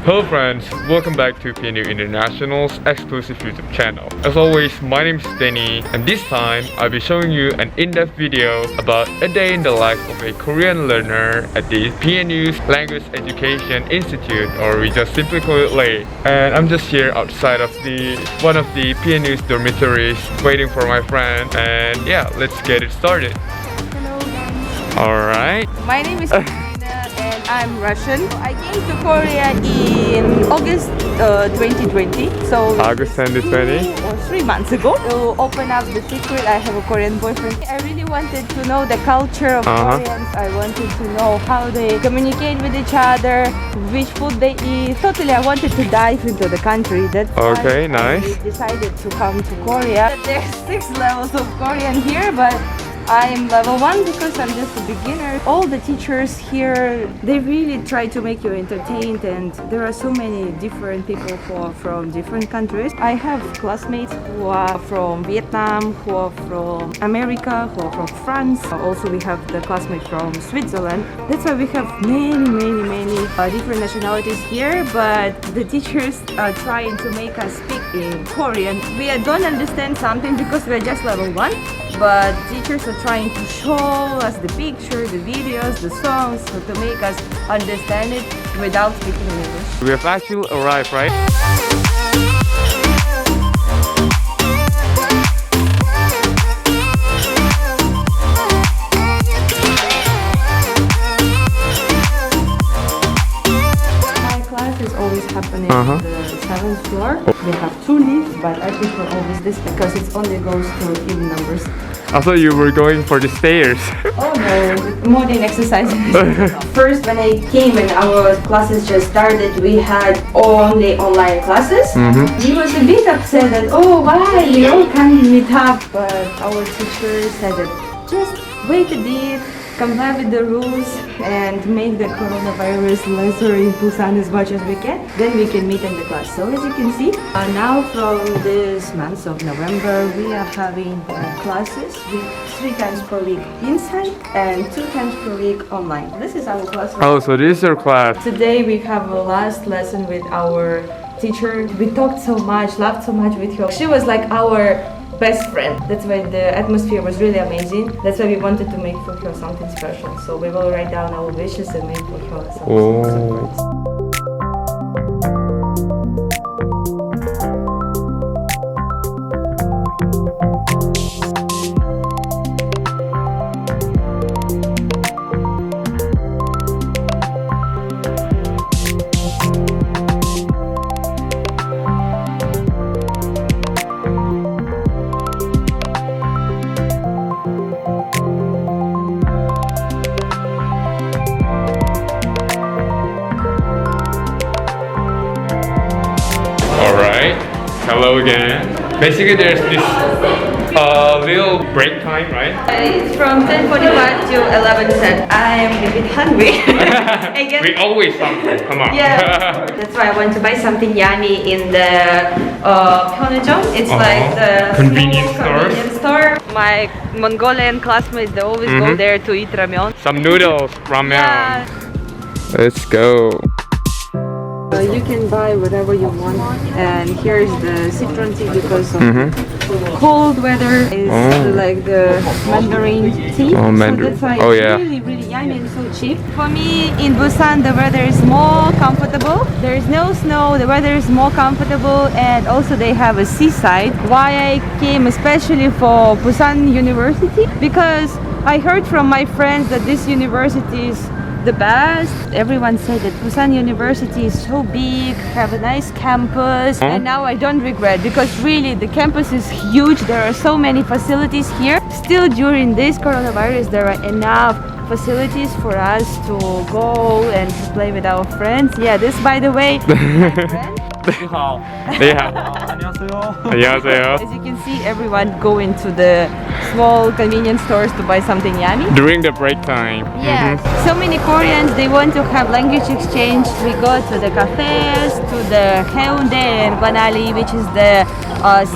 Hello friends, welcome back to PNU International's exclusive YouTube channel. As always, my name is Danny, and this time I'll be showing you an in-depth video about a day in the life of a Korean learner at the PNU's Language Education Institute, or we just simply call it LEI. And I'm just here outside of one of the PNU's dormitories waiting for my friend, and yeah, let's get it started. Hello guys. Alright. My name is and I'm Russian. I came to Korea in August 2020. So August 2020? Or 3 months ago. To open up the secret, I have a Korean boyfriend. I really wanted to know the culture of Koreans. I wanted to know how they communicate with each other, which food they eat. Totally, I wanted to dive into the country. That's okay, why nice. I decided to come to Korea. There's 6 levels of Korean here, but I'm level 1 because I'm just a beginner. All the teachers here, they really try to make you entertained, and there are so many different people who are from different countries. I have classmates who are from Vietnam, who are from America, who are from France. Also we have the classmates from Switzerland. That's why we have many different nationalities here, but the teachers are trying to make us speak in Korean. We don't understand something because we're just level 1. But teachers are trying to show us the picture, the videos, the songs, so to make us understand it without speaking English. We have actually arrived, right? My class is always happening on the 7th floor. We have 2 lifts, but I prefer always this because it only goes to even numbers. I thought you were going for the stairs. Oh no, more than exercise. First, when I came and our classes just started, we had only online classes. He was a bit upset that, oh, why you all can't meet up? But our teacher said that just wait a bit, comply with the rules, and make the coronavirus lesser in Busan as much as we can. Then we can meet in the class. So as you can see, now from this month of November, we are having classes 3 times per week inside and 2 times per week online. This is our class. Oh, so this is your class. Today we have a last lesson with our teacher. We talked so much, laughed so much with her. She was like our best friend. That's why the atmosphere was really amazing. That's why we wanted to make for her something special. So we will write down our wishes and make for her something surprise. Hello again. Basically, there's this little break time, right? It's from 10:45 to 11:10. I'm a bit hungry. We always hungry. Come on. Yeah, that's why I want to buy something yummy in the Geumjeong. It's like the convenience store. My Mongolian classmates, they always go there to eat ramen. Some noodles, ramen. Yeah. Let's go. You can buy whatever you want, and here's the citron tea because of cold weather. Is like the mandarin tea. Oh, mandarin. So that's why yeah. It's really yummy and so cheap. For me, in Busan, the weather is more comfortable. There is no snow. The weather is more comfortable, and also they have a seaside. Why I came especially for Pusan University, because I heard from my friends that this university is the best. Everyone said that Busan University is so big, have a nice campus, and now I don't regret because really the campus is huge. There are so many facilities here. Still during this coronavirus, there are enough facilities for us to go and to play with our friends. Yeah, this by the way, my friend. 안녕하세요. 안녕하세요. As you can see, everyone go into the small convenience stores to buy something yummy. During the break time. Yes, so many Koreans, they want to have language exchange. We go to the cafes, to the Haeundae and Banali, which is the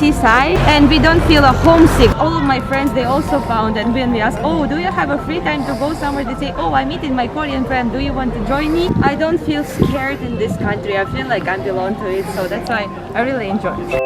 seaside, and we don't feel a homesick. All of my friends, they also found, and when we ask, oh, do you have a free time to go somewhere, they say, oh, I'm meeting my Korean friend, do you want to join me? I don't feel scared in this country. I feel like I belong to it, so that's why I really enjoy it.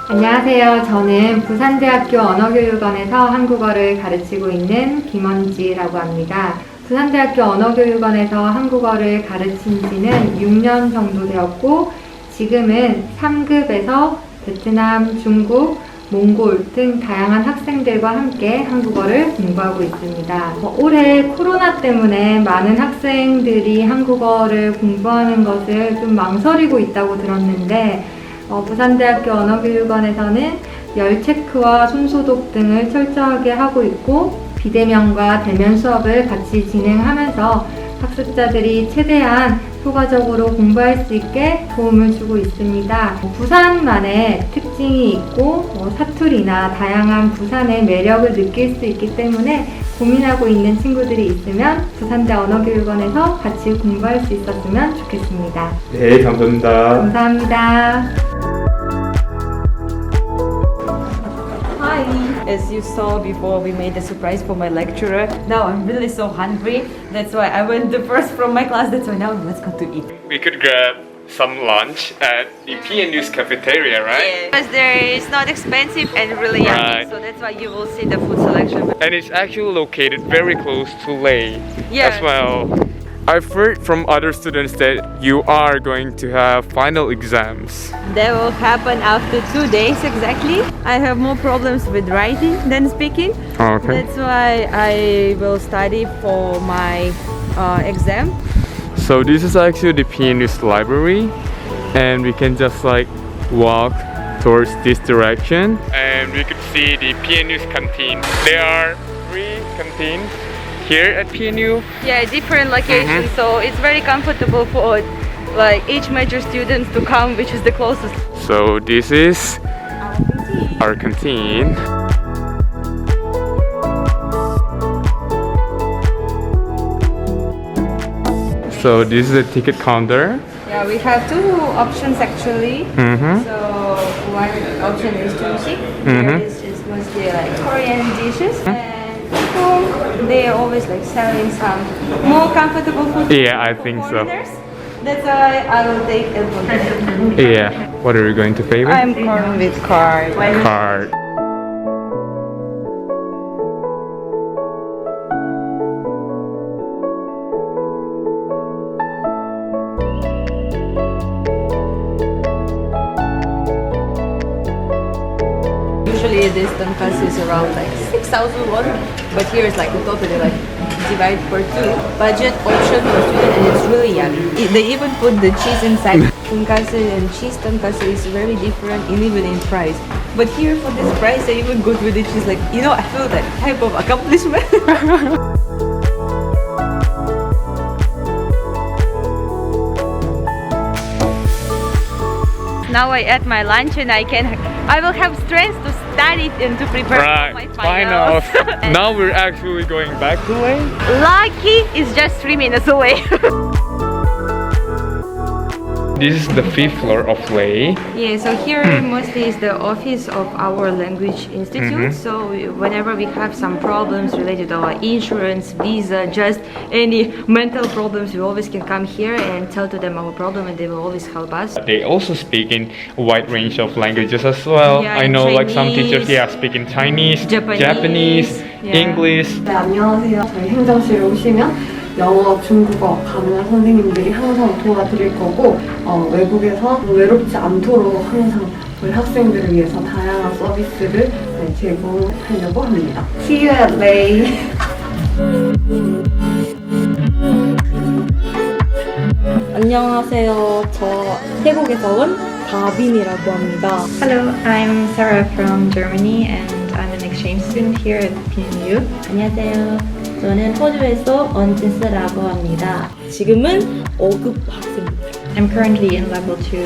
안녕하세요. 저는 부산대학교 언어교육원에서 한국어를 가르치고 있는 김원지라고 합니다. 부산대학교 언어교육원에서 한국어를 가르친 지는 6년 정도 되었고 지금은 3급에서 베트남, 중국, 몽골 등 다양한 학생들과 함께 한국어를 공부하고 있습니다. 올해 코로나 때문에 많은 학생들이 한국어를 공부하는 것을 좀 망설이고 있다고 들었는데 부산대학교 언어교육원에서는 열 체크와 손소독 등을 철저하게 하고 있고 비대면과 대면 수업을 같이 진행하면서 학습자들이 최대한 효과적으로 공부할 수 있게 도움을 주고 있습니다. 부산만의 특징이 있고 사투리나 다양한 부산의 매력을 느낄 수 있기 때문에 고민하고 있는 친구들이 있으면 부산대 언어교육원에서 같이 공부할 수 있었으면 좋겠습니다. 네, 감사합니다. 감사합니다. As you saw before, we made a surprise for my lecturer. Now I'm really so hungry. That's why I went the first from my class. That's why now let's go to eat. We could grab some lunch at the PNU's cafeteria, right? Because there is not expensive and really yummy. Right. So that's why you will see the food selection. And it's actually located very close to LEI Yeah. as well. I've heard from other students that you are going to have final exams. That will happen after 2 days exactly. I have more problems with writing than speaking. Okay. That's why I will study for my exam. So this is actually the PNU's library, and we can just like walk towards this direction, and we could see the PNU's canteen. There are 3 canteens here at PNU. Yeah, different locations. So it's very comfortable for like each major students to come, which is the closest. So this is our canteen. So this is the ticket counter. Yeah, we have 2 options actually. So one option is Jumjeong. Here is just mostly like Korean dishes. And people, they are always like selling some more comfortable food. Yeah, I think so. foreigners. That's why I will take a food. Yeah. What are you going to favor? I'm going with card. Card. Usually this tonkatsu is around like 6,000 won, but here it's like totally like divide per 2. Budget option for student, and it's really yummy. They even put the cheese inside. Tonkatsu and cheese tonkatsu is very different, and even in price. But here for this price, they even good with the cheese. Like, you know, I feel that type of accomplishment. Now I ate my lunch and I will have strength to study and to prepare for my finals. Now we're actually going back to LEI. Lucky is just 3 minutes away. This is the 5th floor of LEI. Yeah, so here mostly is the office of our language institute. So whenever we have some problems related to our insurance, visa, just any mental problems, we always can come here and tell to them our problem, and they will always help us. They also speak in a wide range of languages as well. Yeah, I know like some Chinese, teachers speak in Chinese, Japanese, yeah. English. 네, 안녕하세요. 저희 행정실에 오시면 영어, 중국어 가능한 선생님들이 항상 도와드릴 거고 외국에서 외롭지 않도록 항상 우리 학생들을 위해서 다양한 서비스를 제공하려고 합니다. See you at LEI. 안녕하세요. 저 태국에서 온 다빈이라고 합니다. Hello, I'm Sarah from Germany and I'm an exchange student here at PNU. 안녕하세요. 저는 호주에서 언지스라고 합니다. 지금은 5급 학생입니다. I'm currently in level 2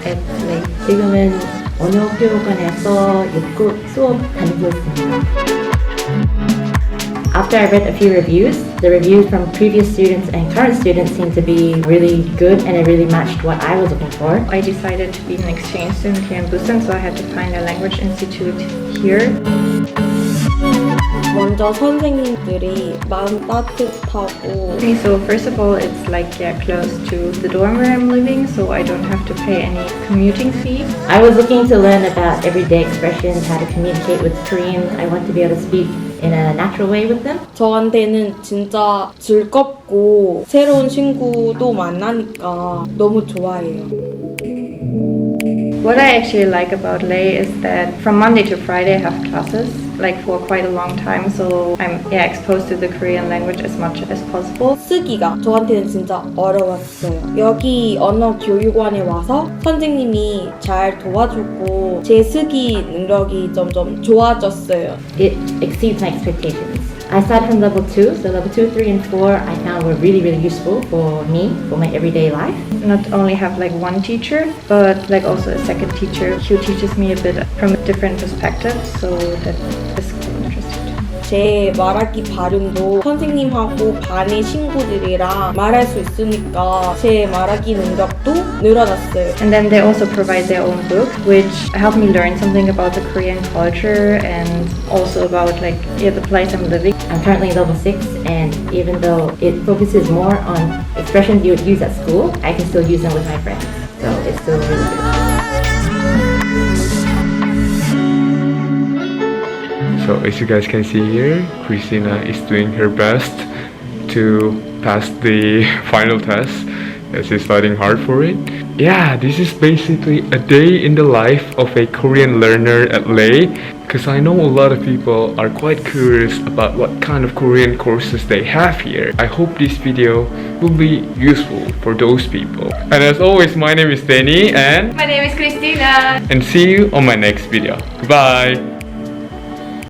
at LEI. 지금은 언어교육원에서 6급 수업 다니고 있습니다. After I read a few reviews, the reviews from previous students and current students seemed to be really good and it really matched what I was looking for. I decided to be an exchange student here in Busan, so I had to find a language institute here. 먼저 선생님들이 마음 따뜻하고 Okay, so first of all, it's like close to the dorm where I'm living, so I don't have to pay any commuting fee. I was looking to learn about everyday expressions, how to communicate with Koreans. I want to be able to speak in a natural way with them. 저한테는 진짜 즐겁고 새로운 친구도 만나니까 너무 좋아해요. What I actually like about LEI is that from Monday to Friday I have classes like for quite a long time, so I'm exposed to the Korean language as much as possible. 쓰기가 저한테는 진짜 어려웠어요. 여기 언어 교육원에 와서 선생님이 잘 도와주고 제 쓰기 능력이 점점 좋아졌어요. It exceeds my expectations. I started from level 2, so level 2, 3, and 4 I found were really, really useful for me, for my everyday life. Not only have like one teacher, but like also a second teacher who teaches me a bit from a different perspective, so that is quite interesting. 제 말하기 발음도 선생님하고 반의 친구들이랑 말할 수 있으니까 제 말하기 능력도 늘어났어요. And then they also provide their own book, which helped me learn something about the Korean culture and also about like the place I'm living. I'm currently level 6 and even though it focuses more on expressions you would use at school, I can still use them with my friends. So it's still really good. So as you guys can see here, Christina is doing her best to pass the final test. She's studying hard for it. Yeah, this is basically a day in the life of a Korean learner at LEI, because I know a lot of people are quite curious about what kind of Korean courses they have here. I hope this video will be useful for those people. And as always, my name is Danny and My name is Christina. see you on my next video. Goodbye!